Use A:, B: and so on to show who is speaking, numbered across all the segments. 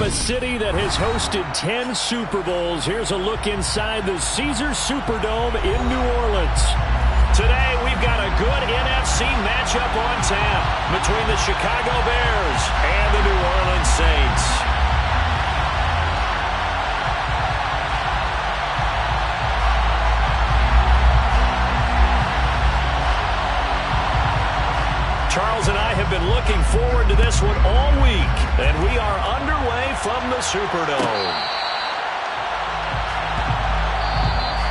A: From a city that has hosted 10 Super Bowls, here's a look inside the Caesars Superdome in New Orleans. Today, we've got a good NFC matchup on tap between the Chicago Bears and the New Orleans Saints. Charles and I have been looking forward to this one all week, and we are underway from the Superdome.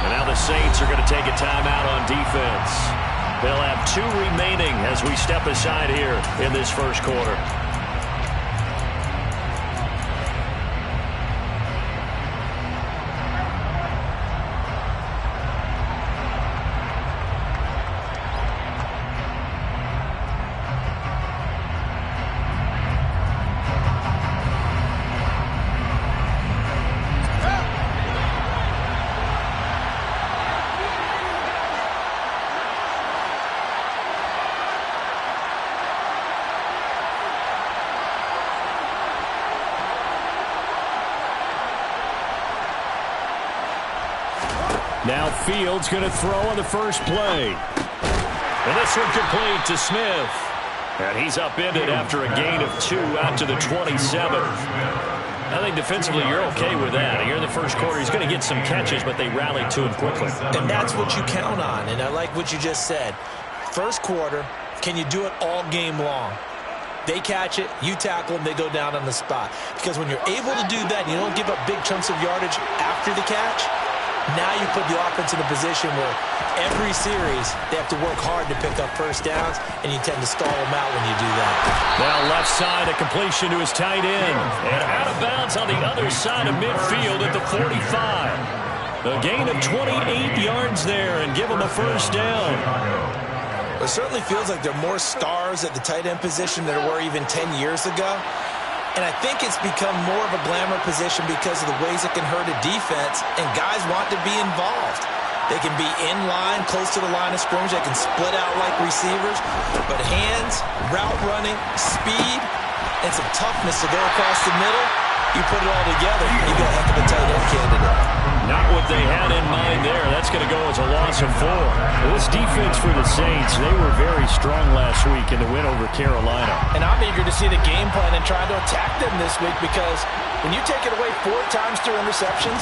A: And now the Saints are going to take a timeout on defense. They'll have 2 remaining as we step aside here in this first quarter. Now Fields going to throw on the first play. And this one complete to Smith. And he's upended after a gain of 2 out to the 27. I think defensively you're okay with that. Here in the first quarter, he's going to get some catches, but they rallied to him quickly.
B: And that's what you count on. And I like what you just said. First quarter, can you do it all game long? They catch it, you tackle them, they go down on the spot. Because when you're able to do that, you don't give up big chunks of yardage after the catch. Now you put the offense in a position where every series they have to work hard to pick up first downs, and you tend to stall them out when you do that.
A: Now left side, a completion to his tight end. And out of bounds on the other side of midfield at the 45. A gain of 28 yards there and give him a first down.
B: It certainly feels like there are more stars at the tight end position than there were even 10 years ago. And I think it's become more of a glamour position because of the ways it can hurt a defense, and guys want to be involved. They can be in line, close to the line of scrimmage. They can split out like receivers. But hands, route running, speed, and some toughness to go across the middle, you put it all together, you got a heck of a tight end candidate.
A: Not what they had in mind there. That's going to go as a loss of 4. This defense for the Saints, they were very strong last week in the win over Carolina.
C: And I'm eager to see the game plan and try to attack them this week, because when you take it away 4 times through interceptions,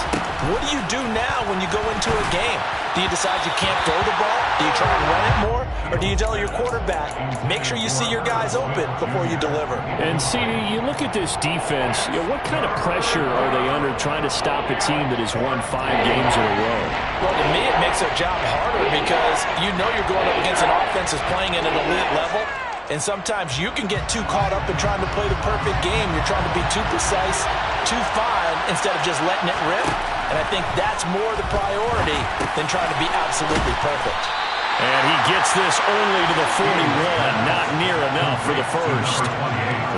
C: what do you do now when you go into a game? Do you decide you can't throw the ball? Do you try and run it more? Or do you tell your quarterback, make sure you see your guys open before you deliver?
A: And see, you look at this defense, what kind of pressure are they under trying to stop a team that has won 5 games in a row?
C: Well, to me, it makes their job harder, because you know you're going up against an offense that's playing at an elite level. And sometimes you can get too caught up in trying to play the perfect game. You're trying to be too precise, too fine, instead of just letting it rip. And I think that's more the priority than trying to be absolutely perfect.
A: And he gets this only to the 41. Not near enough for the first.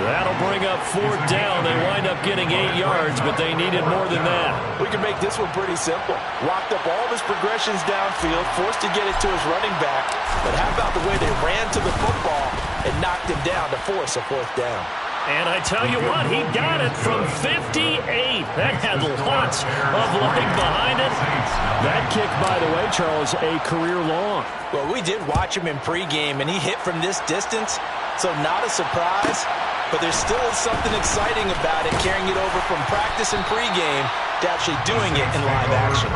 A: That'll bring up 4th down. They wind up getting 8 yards, but they needed more than that.
C: We can make this one pretty simple. Locked up all of his progressions downfield, forced to get it to his running back. But how about the way they ran to the football and knocked him down to force a 4th down?
A: And I tell you what, he got it from 58. That had lots of leg behind it. That kick, by the way, Charles, a career long.
C: Well, we did watch him in pregame, and he hit from this distance, so not a surprise. But there still is something exciting about it, carrying it over from practice and pregame to actually doing it in live action.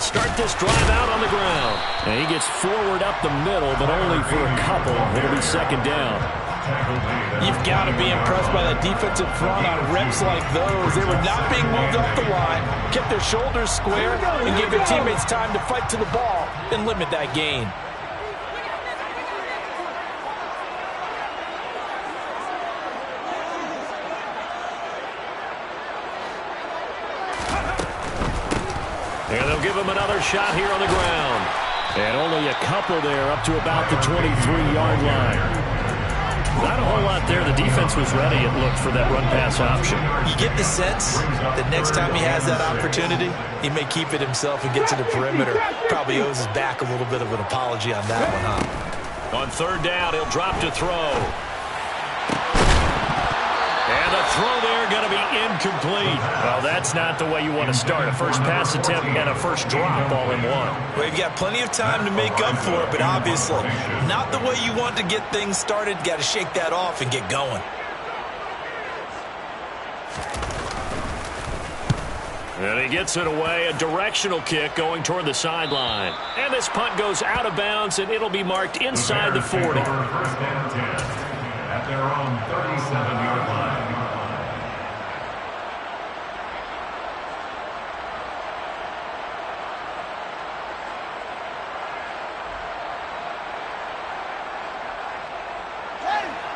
A: start this drive out on the ground. And he gets forward up the middle, but only for a couple. It'll be second down.
C: You've got to be impressed by the defensive front on reps like those. They were not being moved up the line, kept their shoulders square, and gave their teammates time to fight to the ball and limit that gain.
A: And they'll give him another shot here on the ground. And only a couple there up to about the 23-yard line. Not a whole lot there. The defense was ready, it looked, for that run-pass option.
B: You get the sense that next time he has that opportunity, he may keep it himself and get to the perimeter. Probably owes his back a little bit of an apology on that one, huh?
A: On third down, he'll drop to throw. And the throw there going to be incomplete. Well, that's not the way you want to start. A first pass attempt and a first drop all in one.
B: Well, you've got plenty of time to make up for it, but obviously not the way you want to get things started. Got to shake that off and get going.
A: And he gets it away, a directional kick going toward the sideline. And this punt goes out of bounds, and it'll be marked inside the 40.
D: At their own 37-yard line.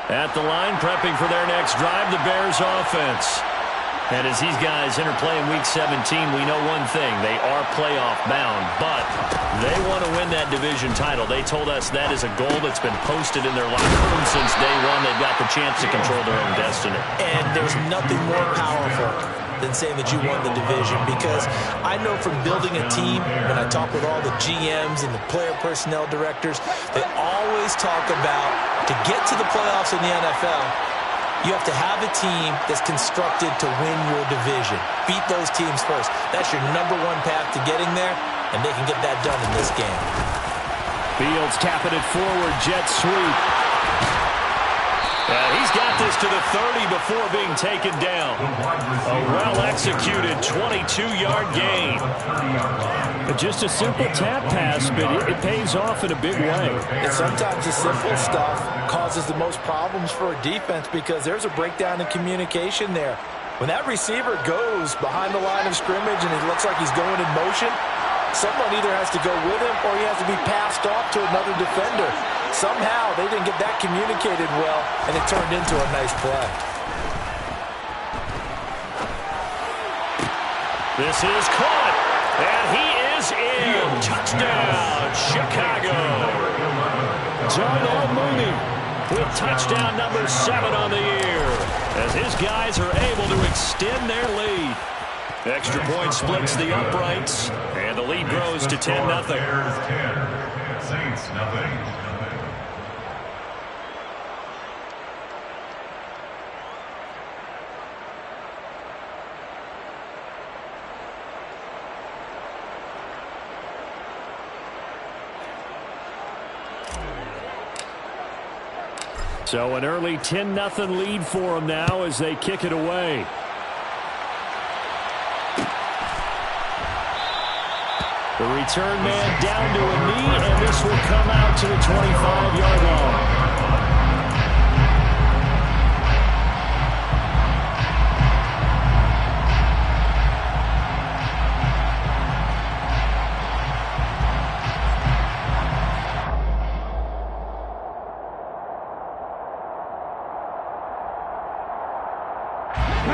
A: At the line, prepping for their next drive, the Bears offense. And as these guys interplay in Week 17, we know one thing. They are playoff bound, but they want to win that division title. They told us that is a goal that's been posted in their locker room since day one. They've got the chance to control their own destiny.
B: And there's nothing more powerful than saying that you won the division, because I know from building a team, when I talk with all the GMs and the player personnel directors, they always talk about, to get to the playoffs in the NFL, you have to have a team that's constructed to win your division. Beat those teams first. That's your #1 path to getting there, and they can get that done in this game.
A: Fields tapping it forward, jet sweep. And he's got this to the 30 before being taken down. A well-executed 22-yard gain. Just a simple tap pass, but it pays off in a big way.
C: And sometimes the simple stuff causes the most problems for a defense, because there's a breakdown in communication there. When that receiver goes behind the line of scrimmage and it looks like he's going in motion, someone either has to go with him or he has to be passed off to another defender. Somehow they didn't get that communicated well, and it turned into a nice play.
A: This is caught, and he is in. Touchdown, Chicago. Darnell Mooney with touchdown number 7 on the year, as his guys are able to extend their lead. Extra point splits the uprights, and the lead grows to 10-0.
D: Saints nothing.
A: So an early 10-0 lead for them now as they kick it away. The return man down to a knee, and this will come out to the 25-yard line.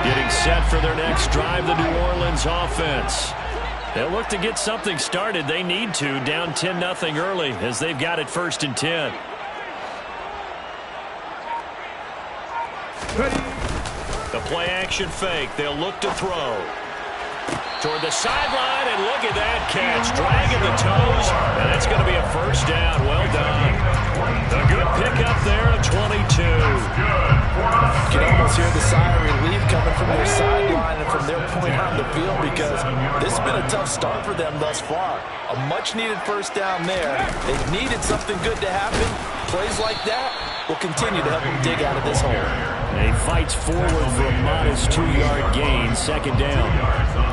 A: Getting set for their next drive, the New Orleans offense. They'll look to get something started. They need to, down 10-0 early, as they've got it 1st and 10. The play action fake. They'll look to throw. Toward the sideline, and look at that catch. Dragging the toes, and that's going to be a first down. Well done. A good pickup there at 22.
C: You can almost hear the sigh of relief coming from their sideline and from their point on the field, because this has been a tough start for them thus far. A much-needed first down there. They've needed something good to happen. Plays like that will continue to help them dig out of this hole.
A: And he fights forward for a modest 2-yard gain, second down.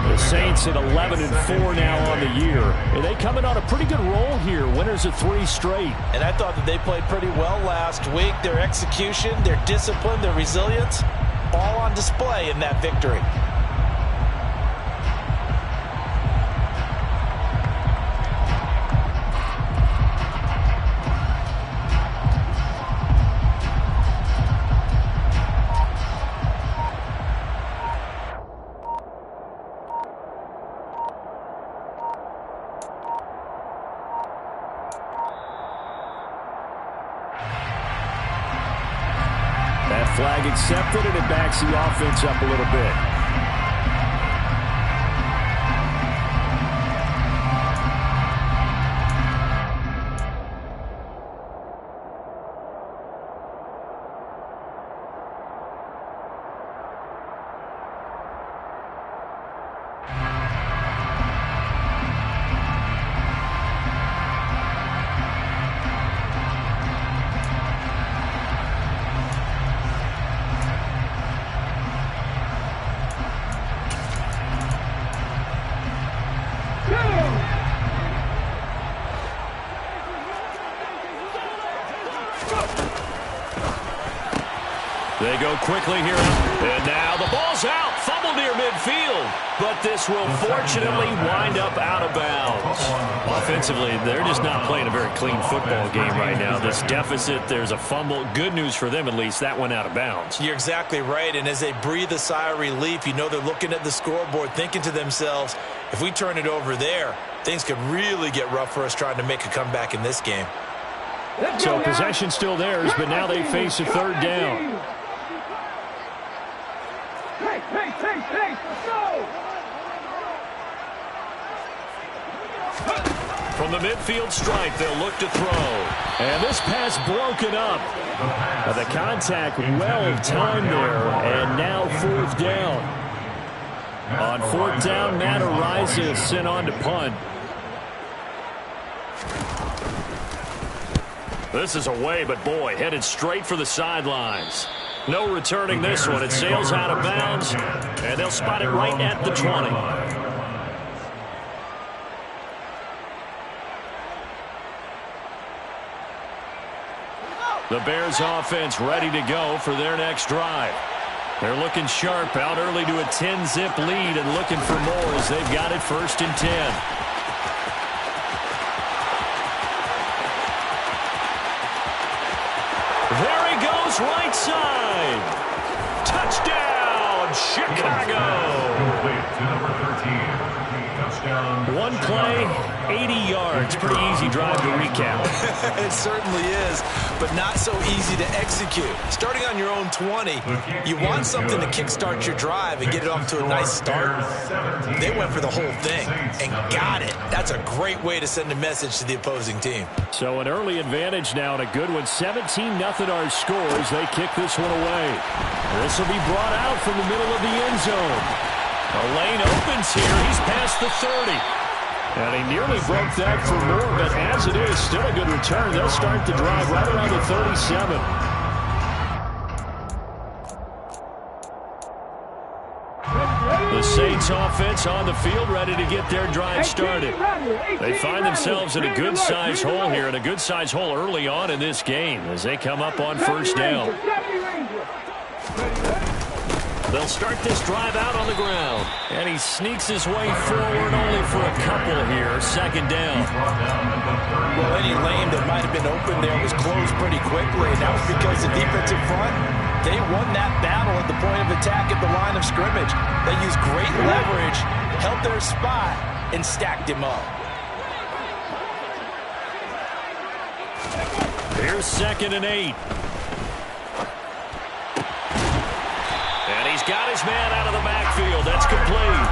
A: The Saints at 11-4 now on the year. And they come in on a pretty good roll here. Winners of 3 straight.
C: And I thought that they played pretty well last week. Their execution, their discipline, their resilience, all on display in that victory.
A: Flag accepted, and it backs the offense up a little bit. They go quickly here, and now the ball's out. Fumble near midfield, but this will fortunately wind up out of bounds. Offensively, they're just not playing a very clean football game right now. This deficit, there's a fumble. Good news for them, at least. That went out of bounds.
B: You're exactly right, and as they breathe a sigh of relief, you know they're looking at the scoreboard, thinking to themselves, if we turn it over there, things could really get rough for us trying to make a comeback in this game.
A: So possession still theirs, but now they face a third down.
E: Hey, go!
A: From the midfield stripe, they'll look to throw. And this pass broken up. The contact well timed there, and now 4th down. On 4th down, Matt Araiza is sent on to punt. This is away, but boy, headed straight for the sidelines. No returning this one. It sails out of bounds, and they'll spot it right at the 20. The Bears offense ready to go for their next drive. They're looking sharp, out early to a 10-zip lead and looking for more as they've got it 1st and 10. Right side. Touchdown, Chicago.
D: Complete to number 13. Touchdown.
A: One play, 80 yards. Pretty easy drive to recap.
B: It certainly is, but not so easy to execute. Starting on your own 20, you want something to kickstart your drive and get it off to a nice start. They went for the whole thing and got it. That's a great way to send a message to the opposing team.
A: So an early advantage now and a good one. 17-0 our scores. They kick this one away. This will be brought out from the middle of the end zone. A lane opens here. He's past the 30. And he nearly broke that for more, but as it is, still a good return. They'll start the drive right around the 37. The Saints offense on the field ready to get their drive started. They find themselves in a good-sized hole here, and a good-sized hole early on in this game as they come up on 1st down. They'll start this drive out on the ground. And he sneaks his way forward only for a couple here. 2nd down.
B: Well, any lane that might have been open there was closed pretty quickly. And that was because the defensive front, they won that battle at the point of attack at the line of scrimmage. They used great leverage, held their spot, and stacked him up.
A: Here's 2nd and 8. And he's got his man out of the backfield. That's complete.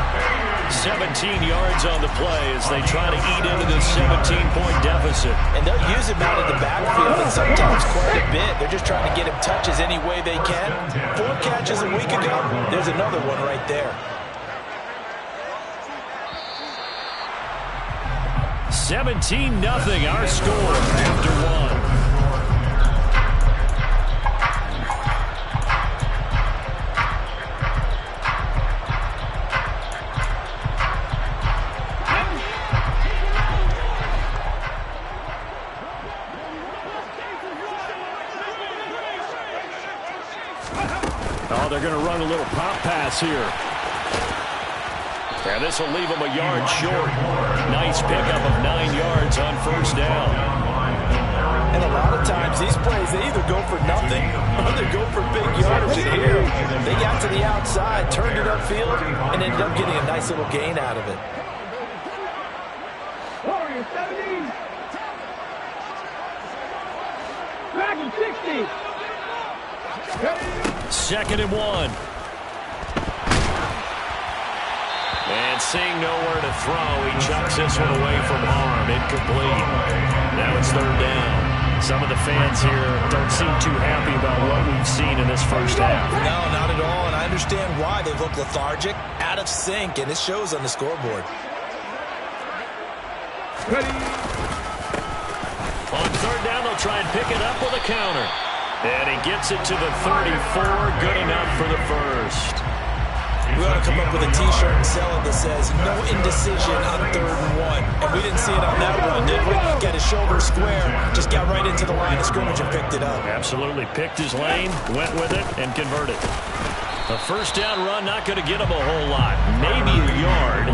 A: 17 yards on the play as they try to eat into this 17-point deficit.
B: And they'll use him out of the backfield, and sometimes quite a bit. They're just trying to get him touches any way they can. 4 catches a week ago. There's another one right there.
A: 17-0 our score after 1. Oh, they're going to run a little pop pass here. And this will leave them a yard short. Nice pickup of 9 yards on first down.
C: And a lot of times, these plays, they either go for nothing or they go for big yardage. And here, they got to the outside, turned it upfield, and ended up getting a nice little gain out of it.
E: Warriors 70. Dragon 60.
A: 2nd and 1. And seeing nowhere to throw, he chucks this one away from harm. Incomplete. Now it's 3rd down. Some of the fans here don't seem too happy about what we've seen in this first half.
B: No, not at all, and I understand why. They look lethargic, out of sync, and it shows on the scoreboard.
E: Ready.
A: On 3rd down, they'll try and pick it up with a counter. And he gets it to the 34. Good enough for the first.
B: We ought to come up with a T-shirt and sell it that says, no indecision on 3rd and 1. And we didn't see it on that run, did we? Got his shoulder square, just got right into the line of scrimmage and picked it up.
A: Absolutely picked his lane, went with it, and converted. A first down run, not going to get him a whole lot. Maybe a yard.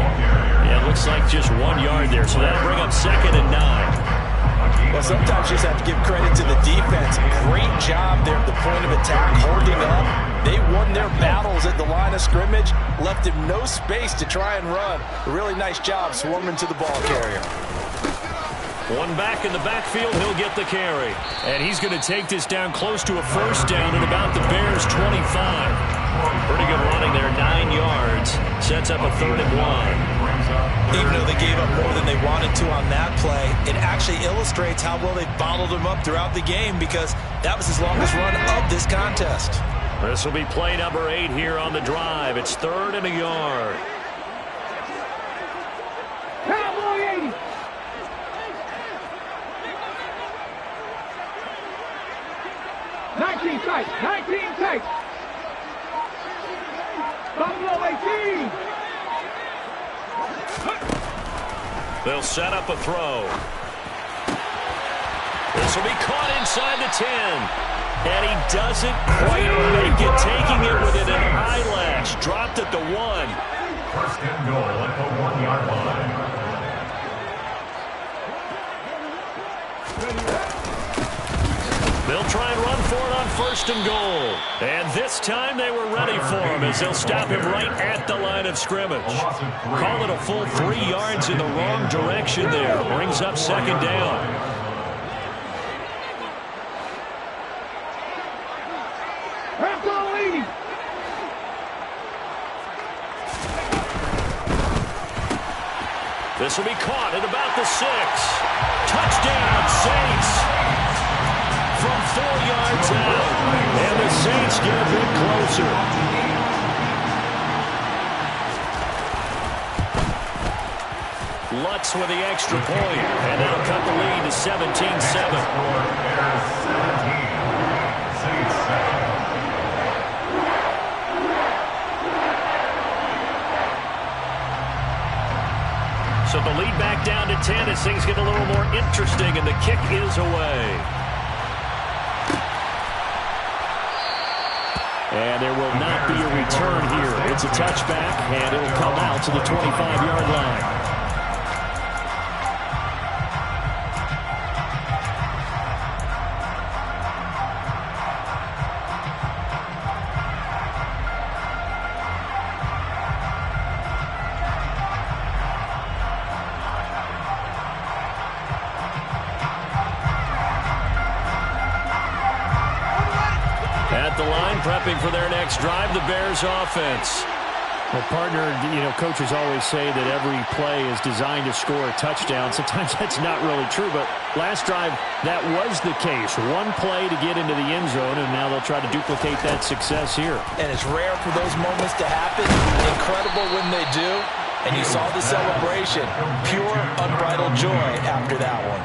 A: Yeah, it looks like just 1 yard there, so that'll bring up 2nd and 9.
C: Well, sometimes you just have to give credit to the defense. Great job there at the point of attack, holding up. They won their battles at the line of scrimmage, left him no space to try and run. A really nice job swarming to the ball carrier.
A: One back in the backfield, he'll get the carry. And he's going to take this down close to a first down at about the Bears' 25. Pretty good running there, 9 yards. Sets up a 3rd and 1.
B: Even though they gave up more than they wanted to on that play, it actually illustrates how well they bottled him up throughout the game because that was his longest run of this contest.
A: This will be play number 8 here on the drive. It's 3rd and a yard.
E: Cowboy 80. Nineteen tight. Buffalo 18.
A: They'll set up a throw. This will be caught inside the 10. And he doesn't quite make it, taking it within an eyelash. Dropped at the 1.
D: 1st and goal at the 1-yard line.
A: They'll try and run for it on 1st and goal. And this time they were ready for him as they'll stop him right at the line of scrimmage. Call it a full 3 yards in the wrong direction there. Brings up 2nd down. This will be caught at about the 6. Touchdown, Saints. From 4 yards out. And the Saints get a bit closer. Lutz with the extra point. And that'll cut the lead to 17-7. So the lead back down to 10 as things get a little more interesting, and the kick is away. And there will not be a return here. It's a touchback, and it'll come out to the 25-yard line. At the line, prepping for their next drive, the Bears offense.
F: Well, partner, coaches always say that every play is designed to score a touchdown. Sometimes that's not really true, but last drive, that was the case. One play to get into the end zone, and now they'll try to duplicate that success here.
C: And it's rare for those moments to happen. Incredible when they do. And you saw the celebration. Pure, unbridled joy after that one.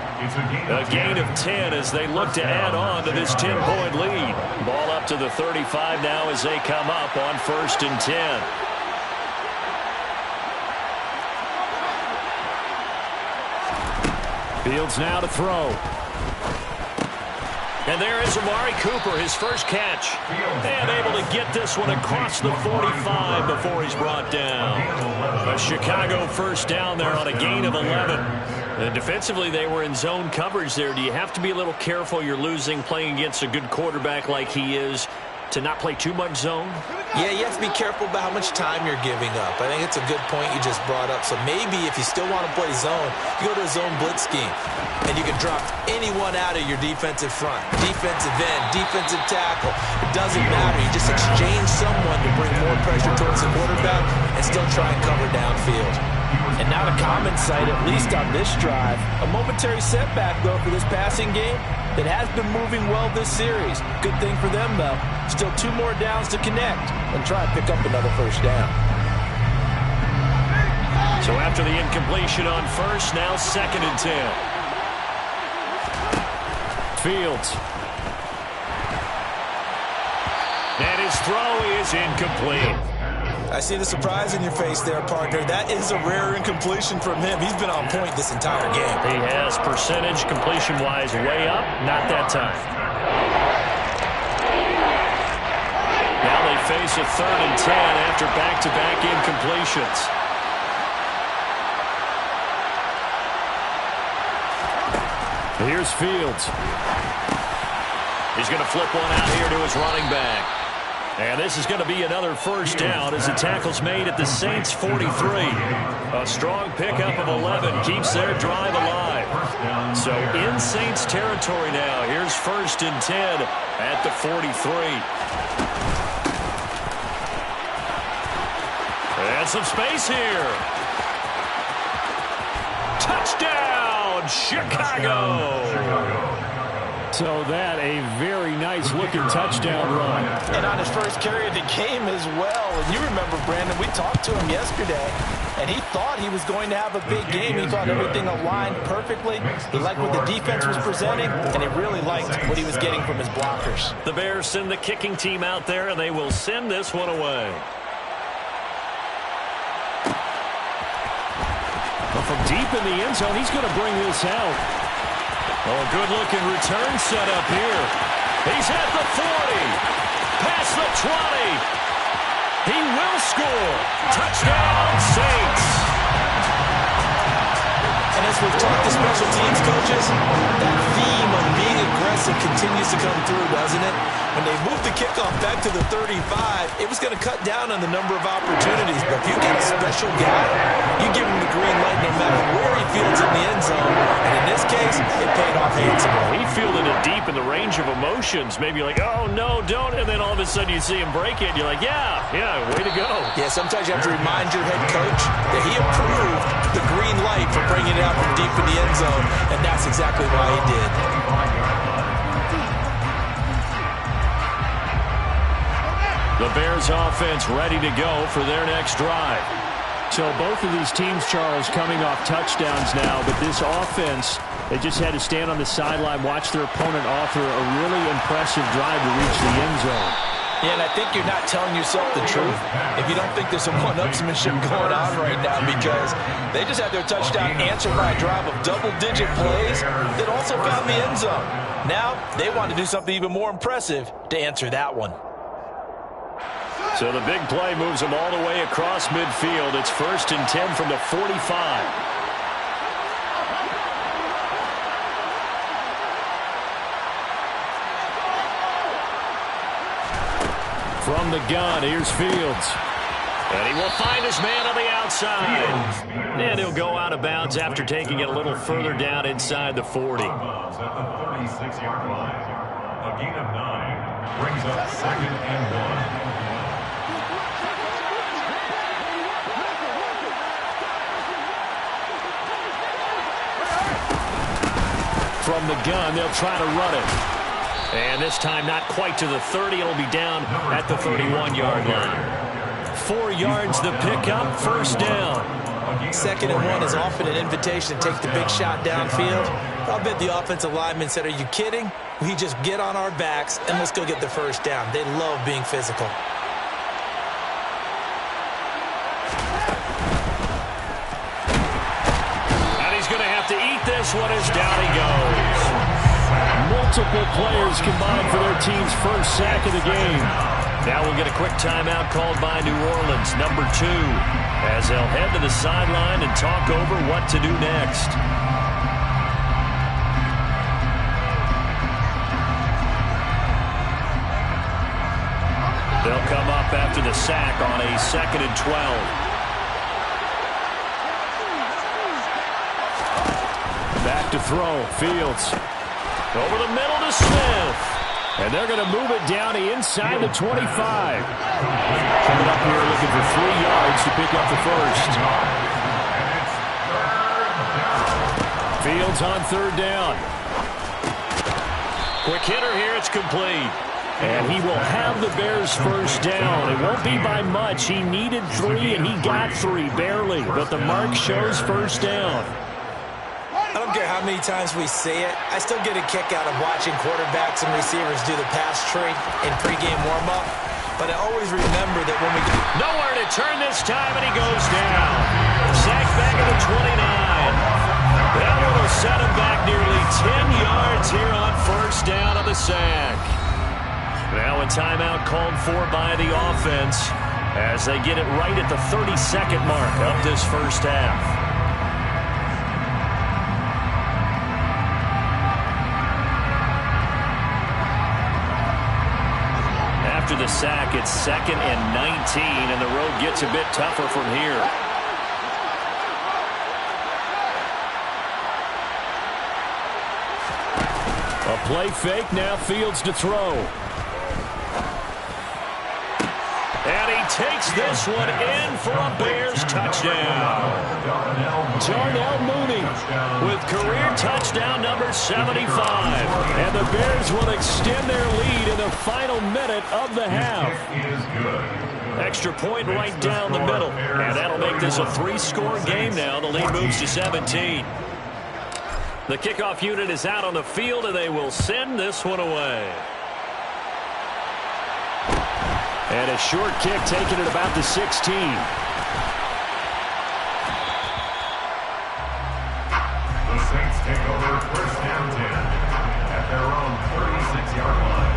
A: A gain of 10 as they look to add on to this 10-point lead. Ball up to the 35 now as they come up on 1st and 10. Fields now to throw. And there is Amari Cooper, his first catch. And able to get this one across the 45 before he's brought down. A Chicago first down there on a gain of 11. And defensively, they were in zone coverage there. Do you have to be a little careful? You're losing playing against a good quarterback like he is to not play too much zone?
B: Yeah, you have to be careful about how much time you're giving up. I think it's a good point you just brought up. So maybe if you still want to play zone, you go to a zone blitz scheme. And you can drop anyone out of your defensive front. Defensive end, defensive tackle. It doesn't matter. You just exchange someone to bring more pressure towards the quarterback and still try and cover downfield.
C: And not a common sight, at least on this drive. A momentary setback, though, for this passing game that has been moving well this series. Good thing for them, though. Still 2 more downs to connect and try and pick up another first down.
A: So after the incompletion on first, now 2nd and 10. Fields. And his throw is incomplete.
B: I see the surprise in your face there, partner. That is a rare incompletion from him. He's been on point this entire game.
A: He has percentage completion-wise way up. Not that time. Now they face a 3rd and 10 after back-to-back incompletions. Here's Fields. He's going to flip one out here to his running back. And this is going to be another first down as the tackle's made at the Saints' 43. A strong pickup of 11 keeps their drive alive. So in Saints territory now. Here's 1st and 10 at the 43. And some space here. Touchdown, Chicago!
F: So that a very nice-looking touchdown run.
C: And on his first carry of the game as well. And you remember, Brandon, we talked to him yesterday, and he thought he was going to have a big game. He thought everything aligned perfectly. He liked what the defense was presenting, and he really liked what he was getting from his blockers.
A: The Bears send the kicking team out there, and they will send this one away.
F: Well, from deep in the end zone, he's going to bring this out.
A: Oh, a good-looking return set up here. He's at the 40. Past the 20. He will score. Touchdown, Saints.
B: And as we've talked to special teams coaches, that theme of being aggressive continues to come through, doesn't it? When they moved the kickoff back to the 35, it was going to cut down on the number of opportunities. But if you get a special guy, you give him the green light no matter where he fields in the end zone. And in this case, it paid off handsomely.
A: He fielded it deep in the range of emotions. Maybe you're like, oh, no, don't. And then all of a sudden you see him break it. And you're like, yeah, way to go.
B: Yeah, sometimes you have to remind your head coach that he approved the green light for bringing it out from deep in the end zone. And that's exactly why he did.
A: The Bears offense ready to go for their next drive.
F: So both of these teams, Charles, coming off touchdowns now, but this offense, they just had to stand on the sideline, watch their opponent author a really impressive drive to reach the end zone.
C: Yeah, and I think you're not telling yourself the truth if you don't think there's some one-upsmanship going on right now, because they just had their touchdown answered by a drive of double-digit plays that also found the end zone. Now they want to do something even more impressive to answer that one.
A: So the big play moves them all the way across midfield. It's 1st and 10 from the 45. From the gun, here's Fields. And he will find his man on the outside. And he'll go out of bounds after taking it a little further down inside the 40.
D: At the 36-yard line. A gain of 9 brings up 2nd and 1.
A: From the gun, they'll try to run it. And this time not quite to the 30. It'll be down at the 31-yard line. 4 yards the pickup, first down.
B: 2nd and 1 is often an invitation to take the big shot downfield. I'll bet the offensive lineman said, are you kidding? We just get on our backs and let's go get the first down. They love being physical.
A: And he's going to have to eat this one as down he goes.
F: Multiple players combined for their team's first sack of the game.
A: Now we'll get a quick timeout called by New Orleans, number 2, as they'll head to the sideline and talk over what to do next. They'll come up after the sack on a 2nd and 12.
F: Back to throw. Fields. Over the middle to Smith. And they're going to move it down to inside the 25. Coming up here looking for 3 yards to pick up the first. Fields on 3rd down.
A: Quick hitter here. It's complete.
F: And he will have the Bears first down. It won't be by much. He needed 3, and he got 3, barely. But the mark shows first down.
B: I don't care how many times we see it. I still get a kick out of watching quarterbacks and receivers do the pass tree in pregame warm-up. But I always remember that when we get...
A: Nowhere to turn this time, and he goes down. Sacked back at the 29. That one will set him back nearly 10 yards here on first down on the sack. Now a timeout called for by the offense as they get it right at the 32nd mark of this first half. After the sack, it's 2nd and 19, and the road gets a bit tougher from here.
F: A play fake, now Fields to throw.
A: And he takes this one in for a Bears touchdown.
F: Darnell Mooney
A: With career touchdown number 75.
F: And the Bears will extend their lead in the final minute of the half.
A: Extra point right down the middle. And that'll make this a 3-score game now. The lead moves to 17. The kickoff unit is out on the field, and they will send this one away.
F: And a short kick taken at about the 16.
D: The Saints take over 1st and 10 at their own 36-yard line.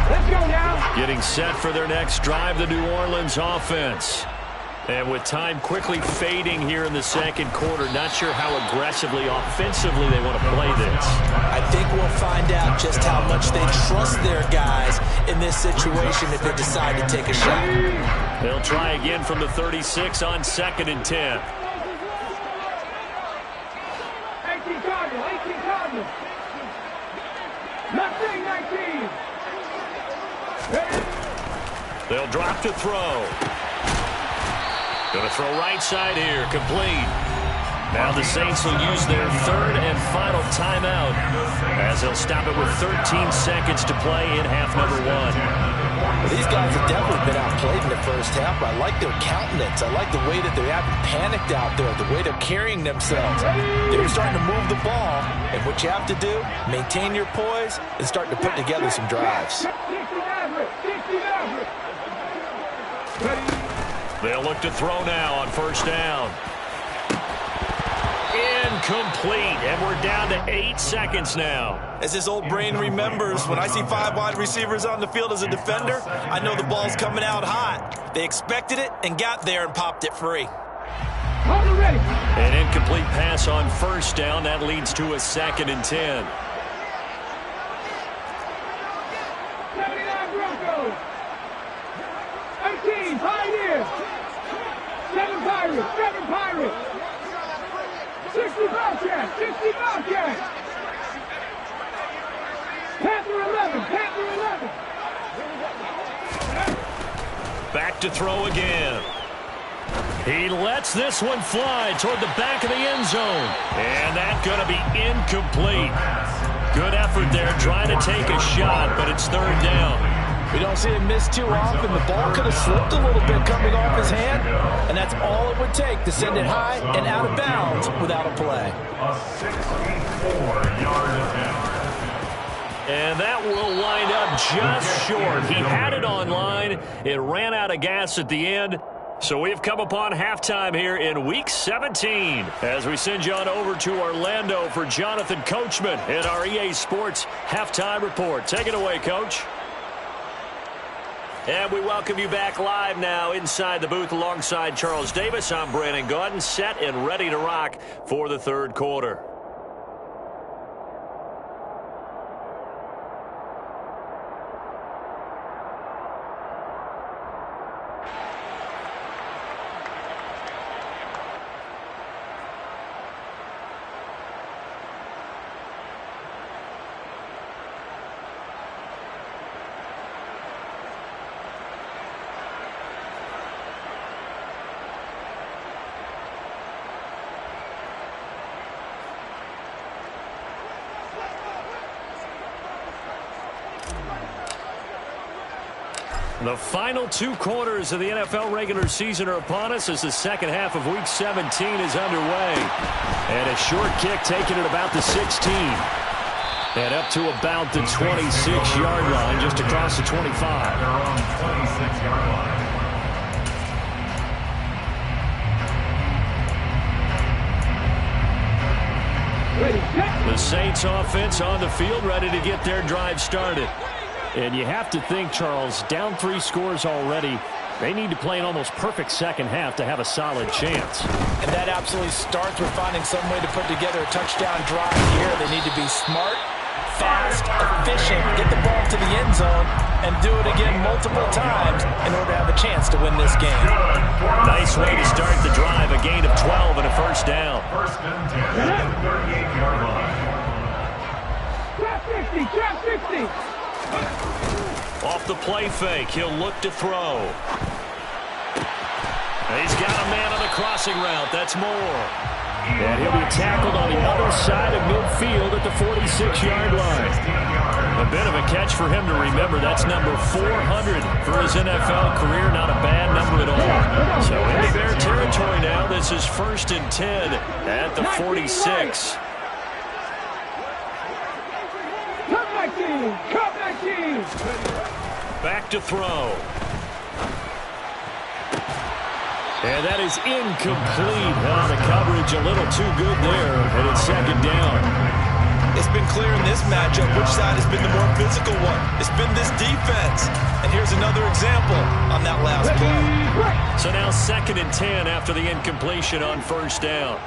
E: Let's go now.
A: Getting set for their next drive, the New Orleans offense. And with time quickly fading here in the 2nd quarter, not sure how aggressively, offensively they want to play this.
B: I think we'll find out just how much they trust their guys in this situation if they decide to take a shot.
A: They'll try again from the 36 on 2nd and 10.
E: 18 Cardinals, 18 Cardinals. Left wing 19. Ready?
A: They'll drop to throw. Going to throw right side here, complete. Now the Saints will use their 3rd and final timeout as they'll stop it with 13 seconds to play in half number 1.
B: Well, these guys have definitely been outplayed in the first half, but I like their countenance. I like the way that they haven't panicked out there, the way they're carrying themselves. They're starting to move the ball, and what you have to do, maintain your poise and start to put together some drives.
E: 60 average, 60 average. Ready?
A: They'll look to throw now on 1st down. Incomplete, and we're down to 8 seconds now.
B: As this old brain remembers, when I see 5 wide receivers on the field as a defender, I know the ball's coming out hot. They expected it and got there and popped it free.
E: Hold it ready.
A: An incomplete pass on 1st down. That leads to a 2nd and 10.
E: 79 Broncos. 18 Pioneers. 7 Pirates, 7 Pirates. 60 Bobcats, 60 Bobcats. Panther 11, Panther 11.
A: Back to throw again. He lets this one fly toward the back of the end zone. And that's going to be incomplete. Good effort there trying to take a shot, but it's 3rd down.
C: We don't see him miss too often. The ball could have slipped a little bit coming off his hand, and that's all it would take to send it high and out of bounds without a play.
D: A 64-yard attempt.
A: And that will wind up just short. He had it on line. It ran out of gas at the end. So we've come upon halftime here in Week 17 as we send you on over to Orlando for Jonathan Coachman in our EA Sports Halftime Report. Take it away, Coach. And we welcome you back live now inside the booth alongside Charles Davis. I'm Brandon Gaudin, set and ready to rock for the third quarter. The final two quarters of the NFL regular season are upon us as the second half of Week 17 is underway. And a short kick taken at about the 16. And up to about the 26-yard line, just across the 25.
D: They're on 26-yard line.
A: The Saints offense on the field, ready to get their drive started. And you have to think, Charles, down 3 scores already. They need to play an almost perfect second half to have a solid chance.
C: And that absolutely starts with finding some way to put together a touchdown drive here. They need to be smart, fast, efficient, get the ball to the end zone, and do it again multiple times in order to have a chance to win this game.
A: Nice way to start the drive. A gain of 12 and a first down.
D: First and 10 at the 38-yard line.
E: Trap 60, trap 60.
A: Off the play fake, he'll look to throw. He's got a man on the crossing route. That's Moore. And he'll be tackled on the other side of midfield at the 46-yard line. A bit of a catch for him to remember. That's number 400 for his NFL career. Not a bad number at all. So into Bear territory now. This is first and 10 at the 46. Back to throw. And that is incomplete. The coverage a little too good there, and it's second down.
B: It's been clear in this matchup which side has been the more physical one. It's been this defense. And here's another example on that last play.
A: So now second and 10 after the incompletion on first down.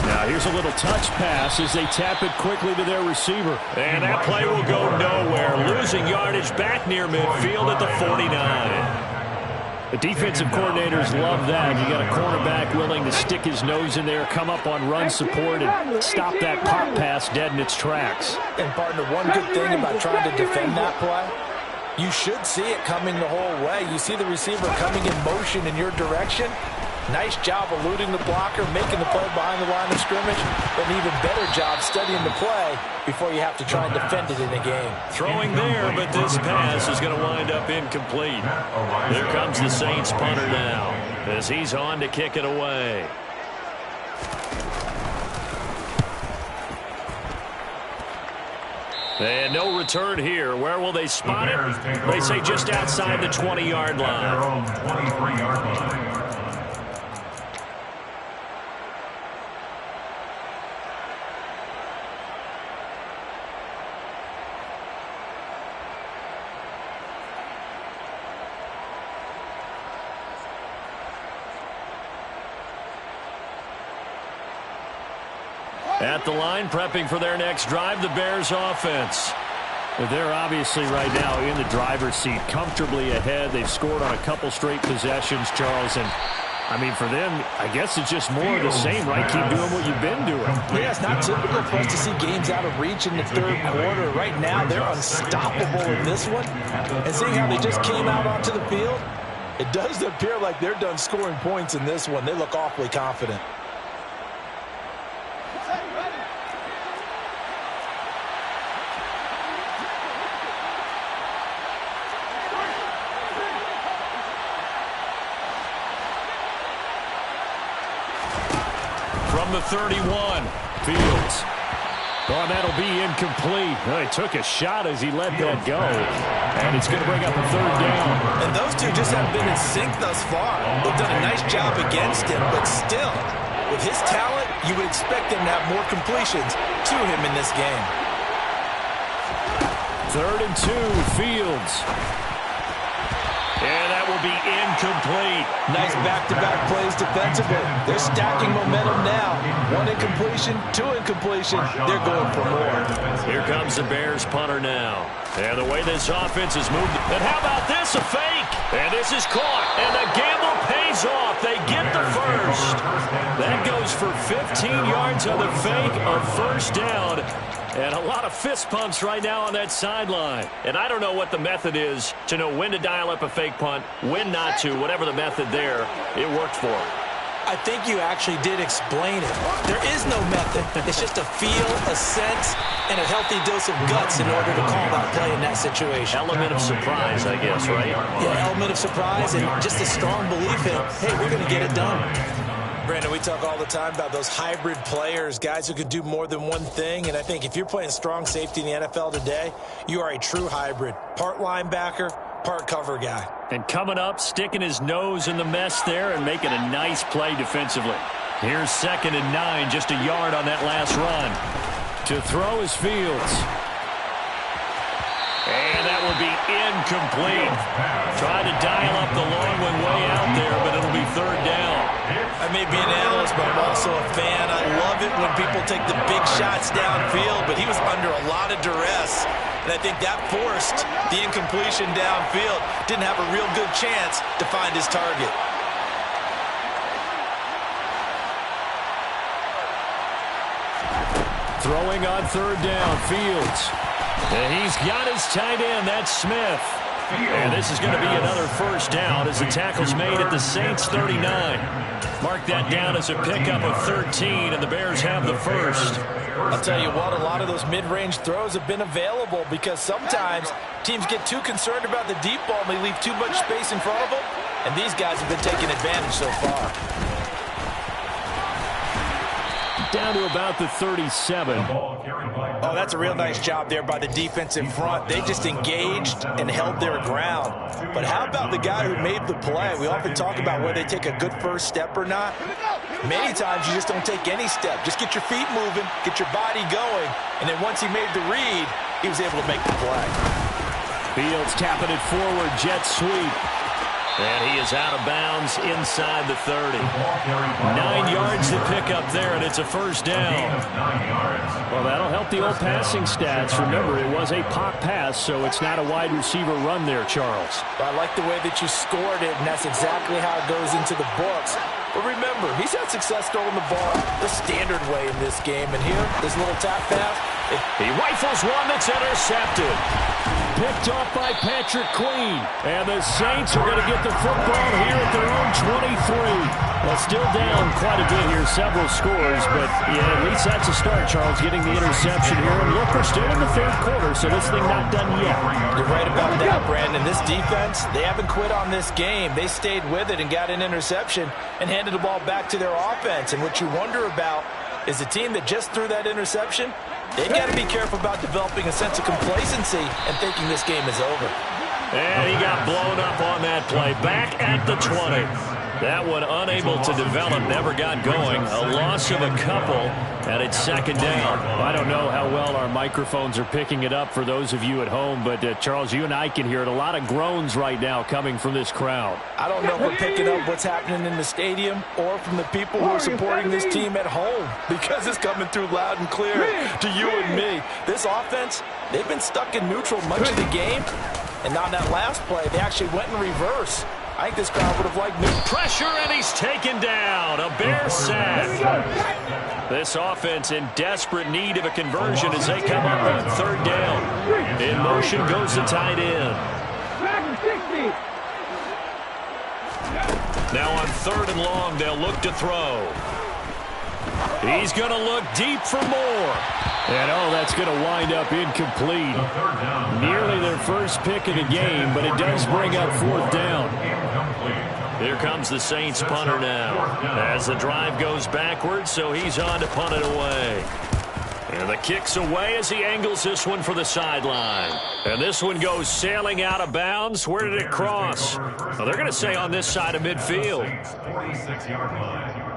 A: Now here's a little touch pass as they tap it quickly to their receiver. And that play will go nowhere. Losing yardage back near midfield at the 49. The defensive coordinators love that. You got a cornerback willing to stick his nose in there, come up on run support, and stop that pop pass dead in its tracks.
C: And, partner, one good thing about trying to defend that play, you should see it coming the whole way. You see the receiver coming in motion in your direction. Nice job eluding the blocker, making the play behind the line of scrimmage. An even better job studying the play before you have to try and defend it in a game.
A: Throwing there, but this pass is going to wind up incomplete. There comes the Saints punter now as he's on to kick it away. And no return here. Where will they spot it? They say just outside the 20-yard line.
D: Their own 23-yard line.
A: At the line, prepping for their next drive, the Bears offense. They're obviously right now in the driver's seat, comfortably ahead. They've scored on a couple straight possessions, Charles. And, I mean, for them, I guess it's just more of the same, right? Keep doing what you've been doing.
C: Yeah, it's not typical for us to see games out of reach in the third quarter. Right now, they're unstoppable in this one. And seeing how they just came out onto the field, it does appear like they're done scoring points in this one. They look awfully confident.
A: From from the 31. Fields. Oh, and that'll be incomplete. Well, he took a shot as he let that go. And it's going to bring up a third down.
B: And those two just haven't been in sync thus far. They've done a nice job against him, but still, with his talent, you would expect him to have more completions to him in this game.
A: 3rd and 2, Fields. And that will be incomplete.
C: Nice back-to-back plays defensively. They're stacking momentum now. 1 incompletion, 2 incompletion. They're going for more.
A: Here comes the Bears punter now. And the way this offense has moved. And how about this? A fake. And this is caught. And the gamble pays off. They get the first. That goes for 15 yards on the fake. A first down. And a lot of fist pumps right now on that sideline. And I don't know what the method is to know when to dial up a fake punt, when not to, whatever the method there, it worked for him.
B: I think you actually did explain it. There is no method. It's just a feel, a sense, and a healthy dose of guts in order to call that play in that situation.
A: Element of surprise, I guess, right?
B: Yeah, element of surprise and just a strong belief in, hey, we're going to get it done. Brandon, we talk all the time about those hybrid players, guys who could do more than one thing. And I think if you're playing strong safety in the NFL today, you are a true hybrid. Part linebacker, part cover guy.
A: And coming up, sticking his nose in the mess there and making a nice play defensively. Here's 2nd and 9, just a yard on that last run. To throw is Fields. And that will be incomplete. Tried to dial up the long one way out there, but it'll be 3rd down.
B: I may be an analyst, but I'm also a fan. I love it when people take the big shots downfield, but he was under a lot of duress. And I think that forced the incompletion downfield. Didn't have a real good chance to find his target.
A: Throwing on 3rd down, Fields. And he's got his tight end, that's Smith. And this is going to be another first down as the tackle's made at the Saints 39. Mark that down as a pickup of 13, and the Bears have the first.
C: I'll tell you what, a lot of those mid-range throws have been available because sometimes teams get too concerned about the deep ball and they leave too much space in front of them, and these guys have been taking advantage so far.
A: Down to about the 37.
C: Oh, that's a real nice job there by the defensive front. They just engaged and held their ground. But how about the guy who made the play? We often talk about whether they take a good first step or not. Many times you just don't take any step. Just get your feet moving, get your body going, and then once he made the read, he was able to make the play.
A: Fields tapping it forward, jet sweep. And he is out of bounds inside the 30. 9 yards to pick up there, and it's a first down. Well, that'll help the old passing stats. Remember, it was a pop pass, so it's not a wide receiver run there, Charles.
C: I like the way that you scored it, and that's exactly how it goes into the books. But remember, he's had success throwing the ball the standard way in this game. And here, this little tap pass.
A: He rifles one that's intercepted. Picked off by Patrick Queen. And the Saints are going to get the football here at their own 23. Well, still down quite a bit here, several scores. But, yeah, at least that's a start, Charles, getting the interception here. And look, we're still in the 3rd quarter, so this thing not done yet.
C: You're right about that, Brandon. This defense, they haven't quit on this game. They stayed with it and got an interception and handed the ball back to their offense. And what you wonder about is the team that just threw that interception, they've got to be careful about developing a sense of complacency and thinking this game is over.
A: And he got blown up on that play. Back at the 20. That one unable to develop, never got going. A loss of a couple, and it's 2nd down. I don't know how well our microphones are picking it up for those of you at home, but Charles, you and I can hear it. A lot of groans right now coming from this crowd.
C: I don't know if we're picking up what's happening in the stadium or from the people who are supporting this team at home, because it's coming through loud and clear to you and me. This offense, they've been stuck in neutral much of the game, and on that last play, they actually went in reverse. I think this crowd would have liked new
A: pressure, and he's taken down. A Bear sack. This offense in desperate need of a conversion as they come up on 3rd down. In motion goes the tight end. Now on 3rd and long, they'll look to throw. He's going to look deep for more. And, oh, that's going to wind up incomplete. Nearly their first pick of the game, but it does bring up 4th down. Here comes the Saints punter now. As the drive goes backwards, so he's on to punt it away. And the kick's away as he angles this one for the sideline. And this one goes sailing out of bounds. Where did it cross? Well, they're going to say on this side of midfield.
D: 46-yard line.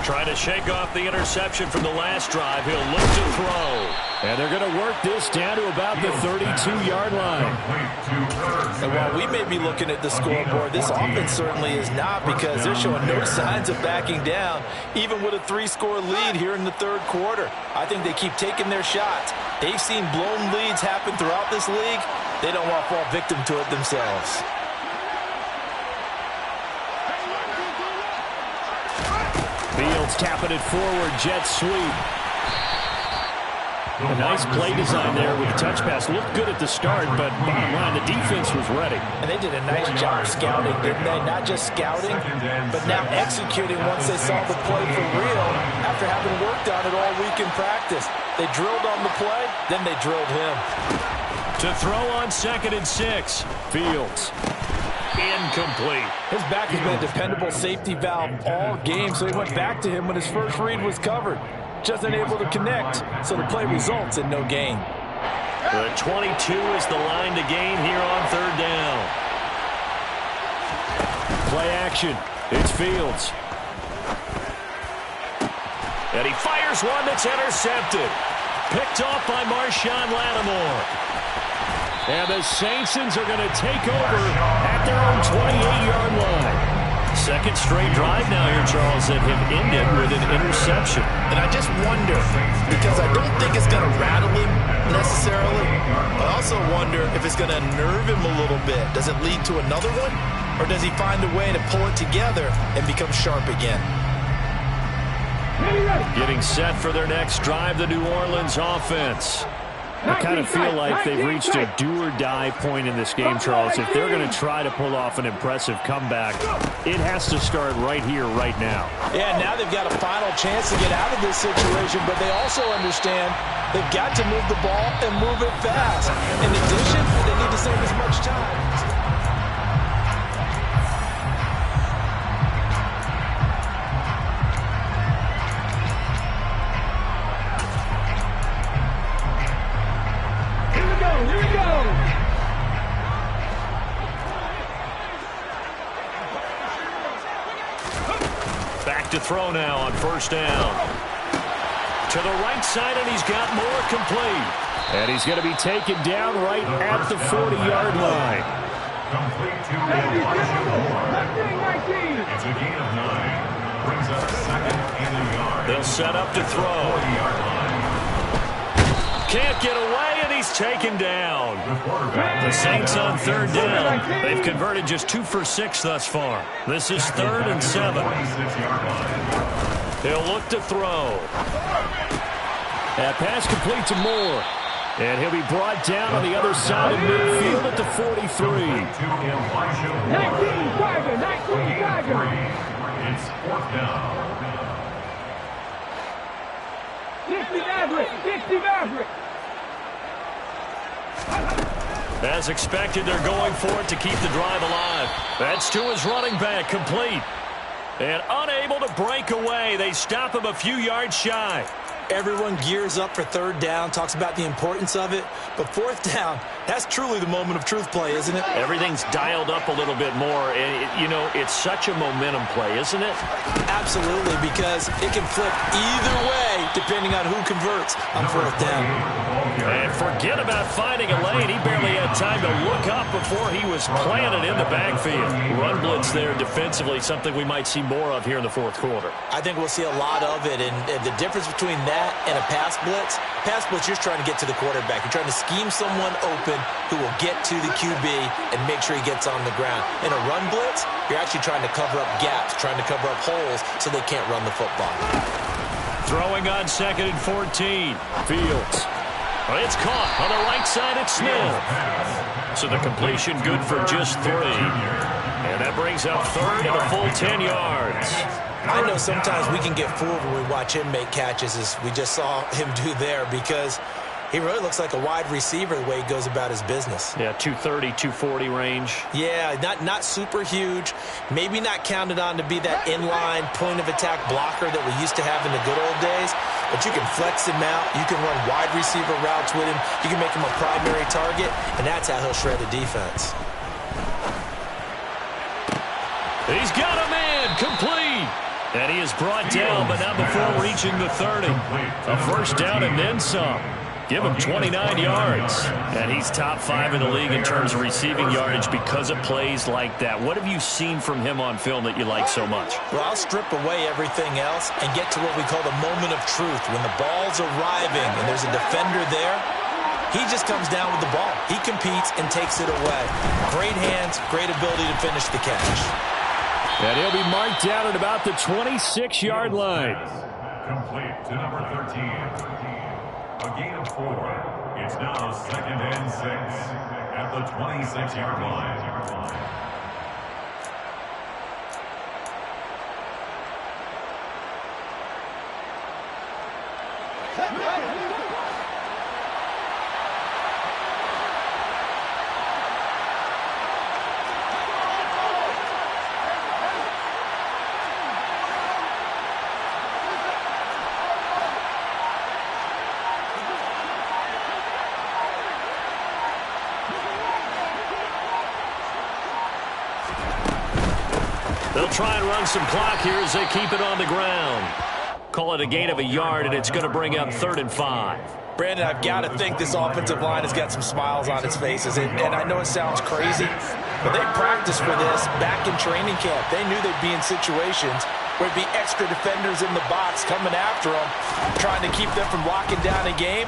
A: Trying to shake off the interception from the last drive. He'll look to throw.
F: And they're going to work this down to about the 32-yard line.
C: And while we may be looking at the scoreboard, this offense certainly is not, because they're showing no signs of backing down, even with a 3-score lead here in the third quarter. I think they keep taking their shots. They've seen blown leads happen throughout this league. They don't want to fall victim to it themselves.
F: Fields tapping it forward, jet sweep. A nice play design there with the touch pass. Looked good at the start, but bottom line, the defense was ready.
C: And they did a nice job scouting, didn't they? Not just scouting, but now executing once they saw the play for real after having worked on it all week in practice. They drilled on the play, then they drilled him.
A: To throw on 2nd and 6. Fields. Incomplete.
C: His back has been a dependable safety valve all game, so he went back to him when his first read was covered. Just unable to connect, so the play results in no gain.
A: The 22 is the line to gain here on 3rd down.
F: Play action. It's Fields.
A: And he fires one that's intercepted. Picked off by Marshawn Lattimore.
F: And the Saints are going to take over at their own 28-yard line.
A: Second straight drive now here, Charles, that have ended with an interception.
C: And I just wonder, because I don't think it's going to rattle him necessarily, but I also wonder if it's going to unnerve him a little bit. Does it lead to another one? Or does he find a way to pull it together and become sharp again?
A: Getting set for their next drive, the New Orleans offense.
F: I kind of feel like they've reached a do-or-die point in this game, Charles. If they're going to try to pull off an impressive comeback, it has to start right here, right now.
C: Yeah, now they've got a final chance to get out of this situation, but they also understand they've got to move the ball and move it fast. In addition, they need to save as much time.
A: Back to throw now on 1st down. To the right side, and he's got more complete.
F: And he's going to be taken down right at the 40-yard line.
D: Complete to Elijah Moore. It's a gain of 9. Brings up 2nd and a yard.
A: They'll set up to throw.
D: 40-yard line.
A: Can't get away, and he's taken down. The Saints on 3rd down. They've converted just 2 for 6 thus far. This is 3rd and 7. He'll look to throw.
F: That pass complete to Moore. And he'll be brought down on the other side of midfield at the 43.
E: 19 Tiger, 19 Tiger.
D: It's 4th down.
E: 60 Maverick, 60 Maverick.
A: As expected, they're going for it to keep the drive alive. That's to his running back, complete. And unable to break away. They stop him a few yards shy.
B: Everyone gears up for 3rd down, talks about the importance of it. But 4th down, that's truly the moment of truth play, isn't it?
A: Everything's dialed up a little bit more. And, you know, it's such a momentum play, isn't it?
B: Absolutely, because it can flip either way depending on who converts on 4th down.
A: And forget about finding a lane. He barely had time to look up before he was planted in the backfield. Run blitz there defensively, something we might see more of here in the 4th quarter.
B: I think we'll see a lot of it, and the difference between that and a pass blitz, you're just trying to get to the quarterback. You're trying to scheme someone open who will get to the QB and make sure he gets on the ground. In a run blitz, you're actually trying to cover up gaps, trying to cover up holes so they can't run the football.
A: Throwing on 2nd and 14. Fields. Well, it's caught on the right side at Smith. So the completion good for just 3. And that brings up 3rd and a full 10 yards.
B: I know sometimes we can get fooled when we watch him make catches, as we just saw him do there, because he really looks like a wide receiver the way he goes about his business.
F: Yeah, 230, 240 range.
B: Yeah, not super huge. Maybe not counted on to be that inline point-of-attack blocker that we used to have in the good old days. But you can flex him out. You can run wide receiver routes with him. You can make him a primary target, and that's how he'll shred the defense.
A: He's got a man complete. And he is brought down, but not before reaching the 30. A first down and then some. Give him 29 yards. And he's top 5 in the league in terms of receiving yardage because of plays like that. What have you seen from him on film that you like so much?
B: Well, I'll strip away everything else and get to what we call the moment of truth. When the ball's arriving and there's a defender there, he just comes down with the ball. He competes and takes it away. Great hands, great ability to finish the catch.
A: And he'll be marked down at about the 26-yard line.
D: Complete to number 13. A gain of 4. It's now 2nd and 6 at the 26-yard line.
A: They'll try and run some clock here as they keep it on the ground. Call it a gain of a yard, and it's going to bring up 3rd and 5.
C: Brandon, I've got to think this offensive line has got some smiles on its faces. And I know it sounds crazy, but they practiced for this back in training camp. They knew they'd be in situations where there'd be extra defenders in the box coming after them, trying to keep them from locking down a game.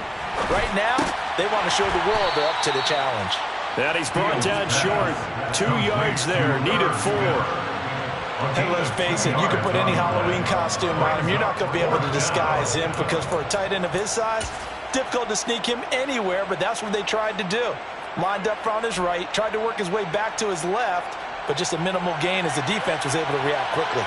C: Right now, they want to show the world they're up to the challenge.
A: And he's brought down short. 2 yards there, needed 4.
C: And let's face it, you can put any Halloween costume on him. You're not going to be able to disguise him because for a tight end of his size, difficult to sneak him anywhere, but that's what they tried to do. Lined up on his right, tried to work his way back to his left, but just a minimal gain as the defense was able to react quickly.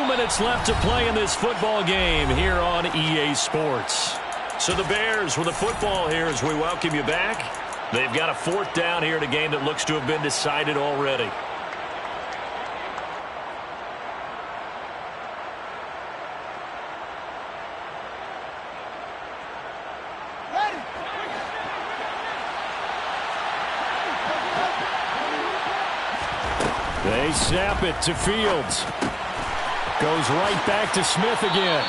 A: Minutes left to play in this football game here on EA Sports. So the Bears with the football here as we welcome you back. They've got a 4th down here in a game that looks to have been decided already. They snap it to Fields. Goes right back to Smith again.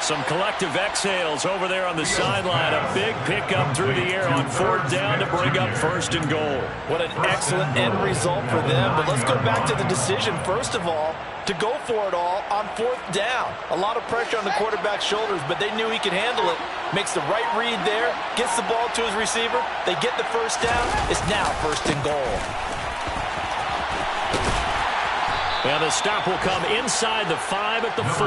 A: Some collective exhales over there on the sideline. A big pickup through the air on 4th down to bring up 1st and goal.
C: What an excellent end result for them. But let's go back to the decision, first of all, to go for it all on 4th down. A lot of pressure on the quarterback's shoulders, but they knew he could handle it. Makes the right read there, gets the ball to his receiver. They get the 1st down. It's now 1st and goal.
A: And the stop will come inside the 5 at the 4.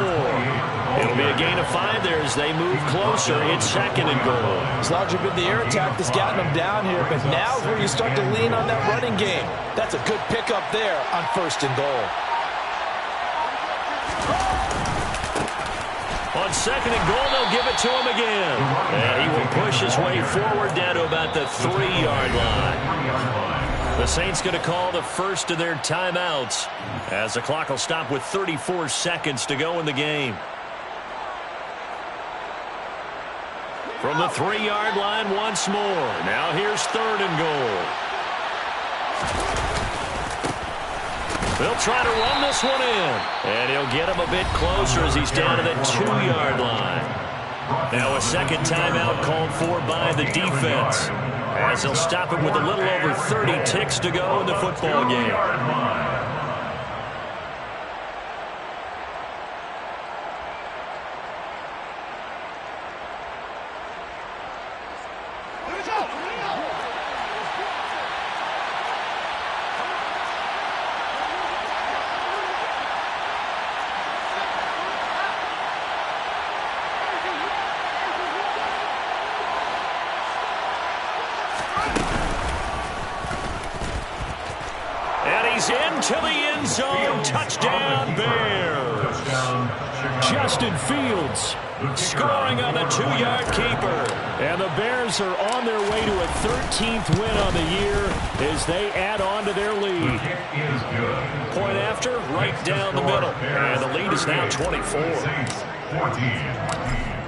A: It'll be a gain of 5 there as they move closer. It's 2nd and goal.
C: It's largely been the air attack that's gotten them down here, but now's where you start to lean on that running game. That's a good pickup there on 1st and goal.
A: On 2nd and goal, they'll give it to him again. And he will push his way forward down to about the 3-yard line. The Saints going to call the first of their timeouts as the clock will stop with 34 seconds to go in the game. From the 3-yard line once more. Now here's 3rd and goal. They'll try to run this one in. And he'll get him a bit closer as he's down to the 2-yard line. Now a 2nd timeout called for by the defense, as they'll stop it with a little over 30 ticks to go in the football game. He's into the end zone. Touchdown, Bears. Justin Fields scoring on the 2-yard keeper. And the Bears are on their way to a 13th win on the year as they add on to their lead. Point after, right down the middle. And the lead is now 24.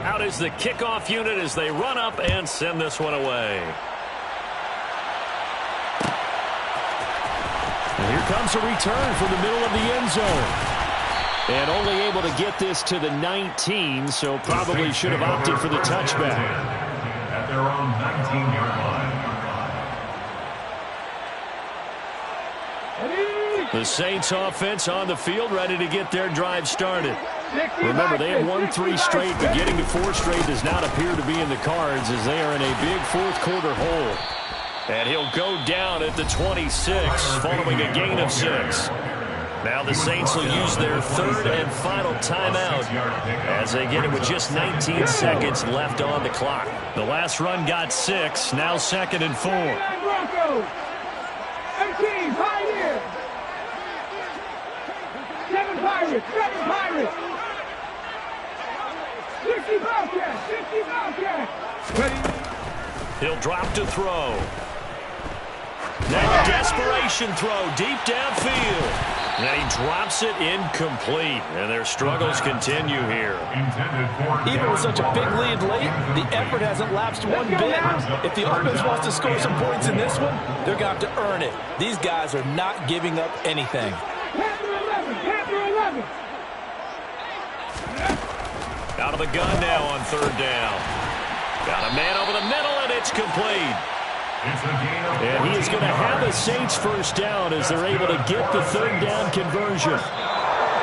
A: Out is the kickoff unit as they run up and send this one away. And here comes a return from the middle of the end zone. And only able to get this to the 19, so probably should have opted for the touchback.
D: At their own 19-yard line.
A: The Saints offense on the field, ready to get their drive started. Remember, they have won 3 straight, but getting to 4 straight does not appear to be in the cards as they are in a big fourth-quarter hole. And he'll go down at the 26 following a gain of 6. Now the Saints will use their 3rd and final timeout as they get it with just 19 seconds left on the clock. The last run got 6, now 2nd and 4.
E: 18, Pioneers. 7 Pirates, 7 Pirates. 60 Bobcats, 60 Bobcats.
A: He'll drop to throw. That desperation throw deep downfield. And he drops it incomplete. And their struggles continue here.
C: Even with such a big lead late, the effort hasn't lapsed one bit. If the offense wants to score some points in this one, they're going to have to earn it. These guys are not giving up anything.
E: Panther 11, Panther 11.
A: Out of the gun now on 3rd down. Got a man over the middle, and it's complete. And he is going to have a Saints first down as they're able to get the 3rd down conversion.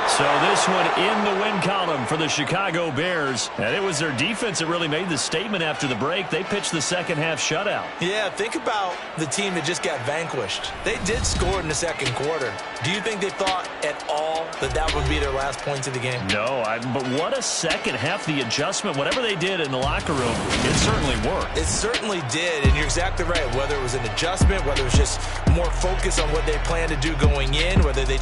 A: So this one in the win column for the Chicago Bears. And it was their defense that really made the statement after the break. They pitched the second-half shutout.
B: Yeah, think about the team that just got vanquished. They did score in the 2nd quarter. Do you think they thought at all that that would be their last points of the game?
A: No, but what a second half. The adjustment, whatever they did in the locker room, it certainly worked.
B: It certainly did, and you're exactly right. Whether it was an adjustment, whether it was just more focus on what they planned to do going in, whether they just